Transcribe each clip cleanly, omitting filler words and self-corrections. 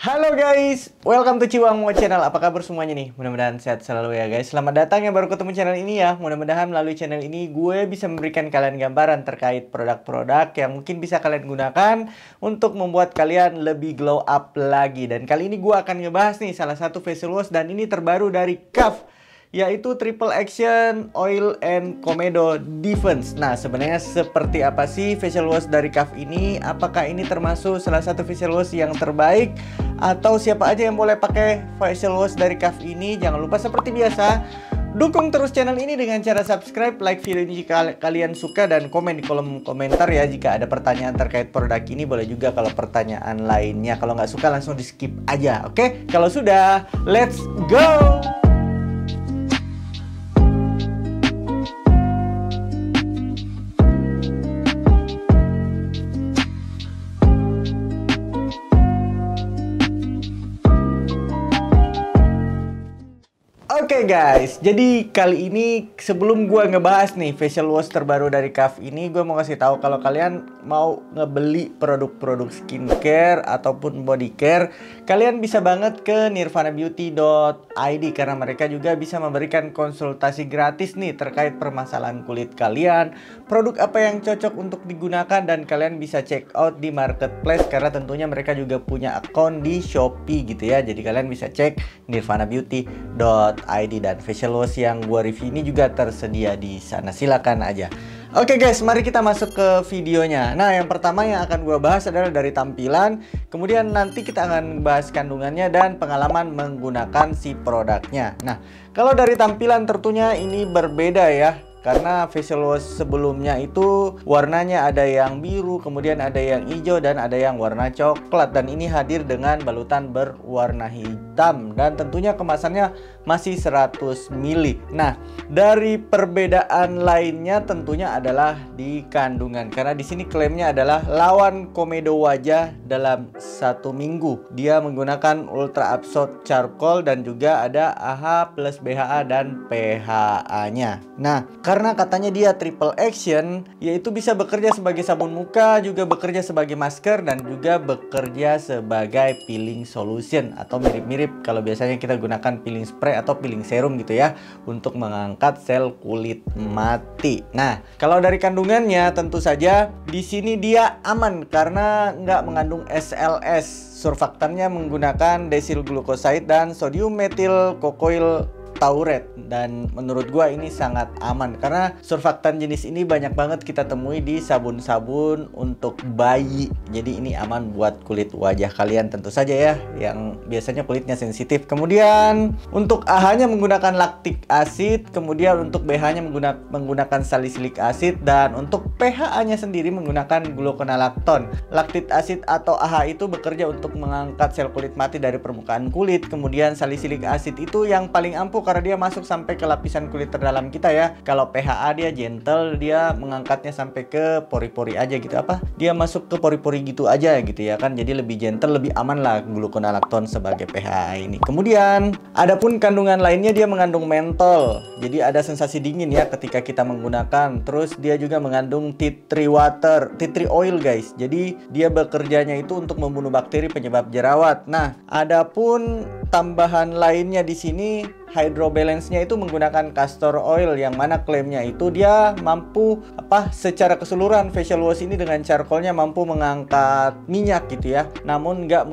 Halo guys, welcome to Ciwangmo Channel. Apa kabar semuanya nih? Mudah-mudahan sehat selalu ya guys. Selamat datang yang baru ketemu channel ini ya. Mudah-mudahan melalui channel ini gue bisa memberikan kalian gambaran terkait produk-produk yang mungkin bisa kalian gunakan untuk membuat kalian lebih glow up lagi. Dan kali ini gue akan ngebahas nih salah satu facial wash dan ini terbaru dari KAF, yaitu Triple Action Oil and Komedo Defense. Nah, sebenarnya seperti apa sih facial wash dari KAF ini? Apakah ini termasuk salah satu facial wash yang terbaik? Atau siapa aja yang boleh pakai facial wash dari KAF ini? Jangan lupa seperti biasa, dukung terus channel ini dengan cara subscribe, like video ini jika kalian suka, dan komen di kolom komentar ya jika ada pertanyaan terkait produk ini. Boleh juga kalau pertanyaan lainnya. Kalau nggak suka langsung di skip aja, oke? Kalau sudah, let's go! Oke guys, jadi kali ini sebelum gua ngebahas nih facial wash terbaru dari KAF ini, gue mau kasih tahu kalau kalian mau ngebeli produk-produk skincare ataupun body care, kalian bisa banget ke nirvanabeauty.id karena mereka juga bisa memberikan konsultasi gratis nih terkait permasalahan kulit kalian, produk apa yang cocok untuk digunakan, dan kalian bisa check out di marketplace karena tentunya mereka juga punya akun di Shopee gitu ya. Jadi kalian bisa cek nirvanabeauty.id dan facial wash yang gua review ini juga tersedia di sana. Silakan aja. Oke guys, mari kita masuk ke videonya. Nah, yang pertama yang akan gua bahas adalah dari tampilan, kemudian nanti kita akan bahas kandungannya dan pengalaman menggunakan si produknya. Nah, kalau dari tampilan tentunya ini berbeda ya. Karena facial wash sebelumnya itu warnanya ada yang biru, kemudian ada yang hijau, dan ada yang warna coklat. Dan ini hadir dengan balutan berwarna hitam. Dan tentunya kemasannya masih 100 ml. Nah, dari perbedaan lainnya tentunya adalah di kandungan. Karena di sini klaimnya adalah lawan komedo wajah dalam 1 minggu. Dia menggunakan Ultra Absorb Charcoal dan juga ada AHA plus BHA dan PHA-nya. Nah, karena katanya dia triple action, yaitu bisa bekerja sebagai sabun muka, juga bekerja sebagai masker, dan juga bekerja sebagai peeling solution. Atau mirip-mirip kalau biasanya kita gunakan peeling spray atau peeling serum gitu ya, untuk mengangkat sel kulit mati. Nah, kalau dari kandungannya tentu saja di sini dia aman karena nggak mengandung SLS. Surfaktannya menggunakan desil glucoside dan sodium metil kokoil taurate, dan menurut gua ini sangat aman karena surfaktan jenis ini banyak banget kita temui di sabun-sabun untuk bayi. Jadi ini aman buat kulit wajah kalian tentu saja ya yang biasanya kulitnya sensitif. Kemudian untuk AHA-nya menggunakan lactic acid, kemudian untuk BH-nya menggunakan salicylic acid, dan untuk PHA-nya sendiri menggunakan gluconolactone. Lactic acid atau AHA itu bekerja untuk mengangkat sel kulit mati dari permukaan kulit. Kemudian salicylic acid itu yang paling ampuh karena dia masuk sampai ke lapisan kulit terdalam kita ya. Kalau PHA dia gentle, dia mengangkatnya sampai ke pori-pori aja gitu. Dia masuk ke pori-pori gitu aja gitu ya kan. Jadi lebih gentle, lebih aman lah gluconolactone sebagai PHA ini. Kemudian adapun kandungan lainnya, dia mengandung mentol. Jadi ada sensasi dingin ya ketika kita menggunakan. Terus dia juga mengandung tea tree oil guys. Jadi dia bekerjanya itu untuk membunuh bakteri penyebab jerawat. Nah, adapun tambahan lainnya di sini, hydrobalance-nya itu menggunakan castor oil, yang mana klaimnya itu dia mampu secara keseluruhan facial wash ini dengan charcoalnya mampu mengangkat minyak gitu ya, namun nggak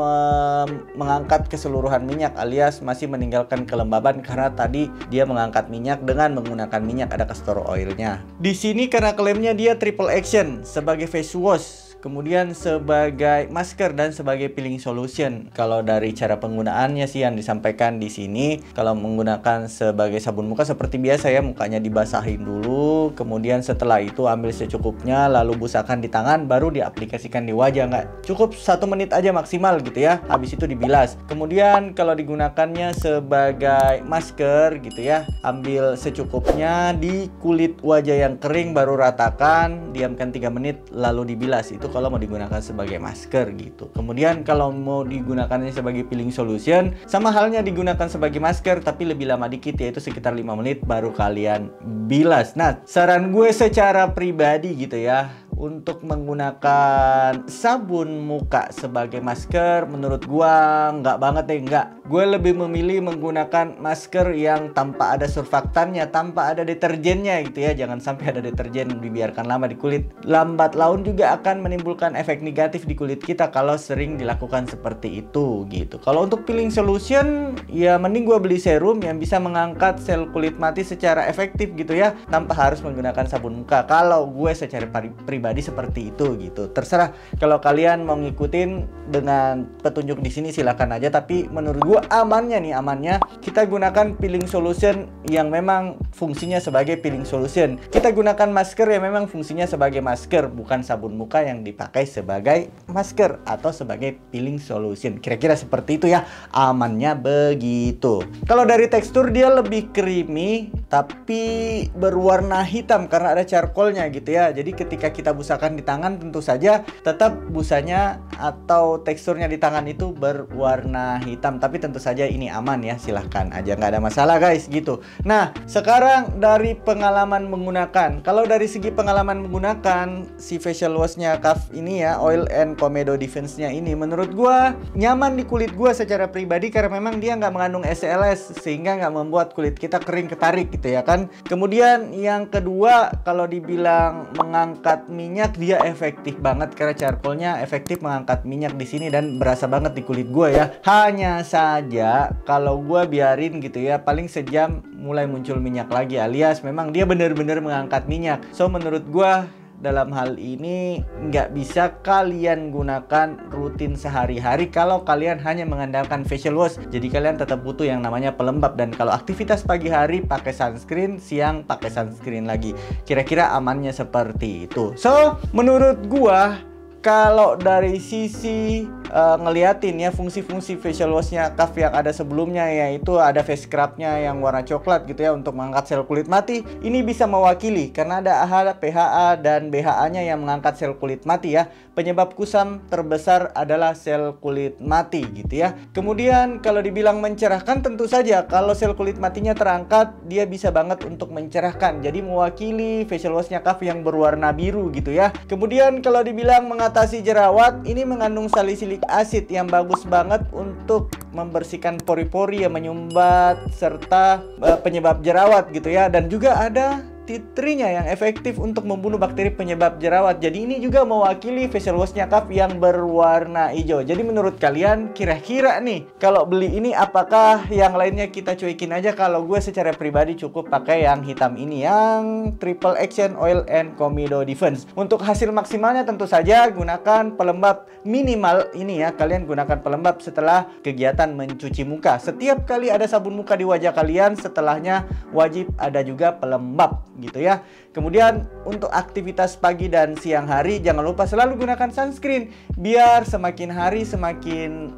mengangkat keseluruhan minyak, alias masih meninggalkan kelembaban karena tadi dia mengangkat minyak dengan menggunakan minyak, ada castor oilnya. Di sini karena klaimnya dia triple action sebagai face wash, kemudian sebagai masker, dan sebagai peeling solution. Kalau dari cara penggunaannya sih yang disampaikan di sini, kalau menggunakan sebagai sabun muka seperti biasa ya, mukanya dibasahin dulu, kemudian setelah itu ambil secukupnya, lalu busakan di tangan, baru diaplikasikan di wajah. Nggak cukup 1 menit aja maksimal gitu ya, habis itu dibilas. Kemudian kalau digunakannya sebagai masker gitu ya, ambil secukupnya di kulit wajah yang kering, baru ratakan, diamkan 3 menit, lalu dibilas. Itu kalau mau digunakan sebagai masker gitu. Kemudian kalau mau digunakannya sebagai peeling solution, sama halnya digunakan sebagai masker tapi lebih lama dikit, yaitu sekitar 5 menit baru kalian bilas. Nah, saran gue secara pribadi gitu ya, untuk menggunakan sabun muka sebagai masker, menurut gua nggak banget deh, nggak. Gue lebih memilih menggunakan masker yang tanpa ada surfaktannya, tanpa ada deterjennya gitu ya. Jangan sampai ada deterjen dibiarkan lama di kulit. Lambat laun juga akan menimbulkan efek negatif di kulit kita kalau sering dilakukan seperti itu gitu. Kalau untuk peeling solution, ya mending gue beli serum yang bisa mengangkat sel kulit mati secara efektif gitu ya, tanpa harus menggunakan sabun muka. Kalau gue secara pribadi seperti itu gitu. Terserah kalau kalian mau ngikutin dengan petunjuk di sini silakan aja, tapi menurut gue amannya kita gunakan peeling solution yang memang fungsinya sebagai peeling solution. Kita gunakan masker yang memang fungsinya sebagai masker, bukan sabun muka yang dipakai sebagai masker atau sebagai peeling solution. Kira-kira seperti itu ya, amannya begitu. Kalau dari tekstur dia lebih creamy tapi berwarna hitam karena ada charcoalnya gitu ya. Jadi ketika kita busakan di tangan, tentu saja tetap busanya atau teksturnya di tangan itu berwarna hitam, tapi tentu saja ini aman ya, silahkan aja, nggak ada masalah guys gitu. Nah sekarang dari pengalaman menggunakan, kalau dari segi pengalaman menggunakan si facial washnya Kaf ini ya, Oil and Komedo Defense-nya ini, menurut gua nyaman di kulit gua secara pribadi karena memang dia nggak mengandung SLS sehingga nggak membuat kulit kita kering ketarik gitu ya kan. Kemudian yang kedua, kalau dibilang mengangkat minyak, dia efektif banget karena charcoalnya efektif mengangkat minyak di sini dan berasa banget di kulit gua ya. Hanya saja kalau gue biarin gitu ya, paling sejam mulai muncul minyak lagi, alias memang dia bener-bener mengangkat minyak. So menurut gue dalam hal ini nggak bisa kalian gunakan rutin sehari-hari kalau kalian hanya mengandalkan facial wash. Jadi kalian tetap butuh yang namanya pelembab, dan kalau aktivitas pagi hari pakai sunscreen, siang pakai sunscreen lagi. Kira-kira amannya seperti itu. So menurut gua kalau dari sisi ngeliatin ya fungsi-fungsi facial washnya Kaf yang ada sebelumnya, yaitu ada face scrubnya yang warna coklat gitu ya untuk mengangkat sel kulit mati, ini bisa mewakili karena ada AHA, PHA dan BHA-nya yang mengangkat sel kulit mati ya. Penyebab kusam terbesar adalah sel kulit mati gitu ya. Kemudian kalau dibilang mencerahkan, tentu saja kalau sel kulit matinya terangkat, dia bisa banget untuk mencerahkan. Jadi mewakili facial washnya Kaf yang berwarna biru gitu ya. Kemudian kalau dibilang mengatasi jerawat, ini mengandung salisilik asid yang bagus banget untuk membersihkan pori-pori yang menyumbat serta penyebab jerawat gitu ya. Dan juga ada tea tree-nya yang efektif untuk membunuh bakteri penyebab jerawat. Jadi ini juga mewakili facial wash-nya Kaf yang berwarna hijau. Jadi menurut kalian kira-kira nih kalau beli ini apakah yang lainnya kita cuekin aja? Kalau gue secara pribadi cukup pakai yang hitam ini, yang Triple Action Oil and Komedo Defense. Untuk hasil maksimalnya tentu saja gunakan pelembab minimal ini ya. Kalian gunakan pelembab setelah kegiatan mencuci muka. Setiap kali ada sabun muka di wajah kalian, setelahnya wajib ada juga pelembab gitu ya. Kemudian untuk aktivitas pagi dan siang hari jangan lupa selalu gunakan sunscreen biar semakin hari semakin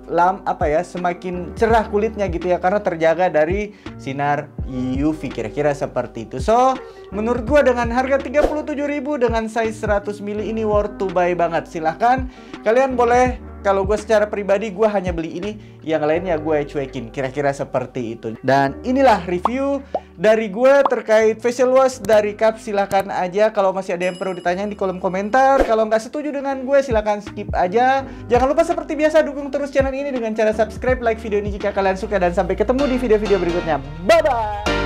semakin cerah kulitnya gitu ya, karena terjaga dari sinar UV. Kira-kira seperti itu. So menurut gua dengan harga 37.000 dengan size 100 ml ini worth to buy banget. Silahkan kalian boleh. Kalau gue secara pribadi gue hanya beli ini, yang lainnya gue cuekin. Kira-kira seperti itu. Dan inilah review dari gue terkait facial wash dari Kaf. Silahkan aja kalau masih ada yang perlu ditanyain di kolom komentar. Kalau nggak setuju dengan gue silahkan skip aja. Jangan lupa seperti biasa dukung terus channel ini dengan cara subscribe, like video ini jika kalian suka, dan sampai ketemu di video-video berikutnya. Bye-bye.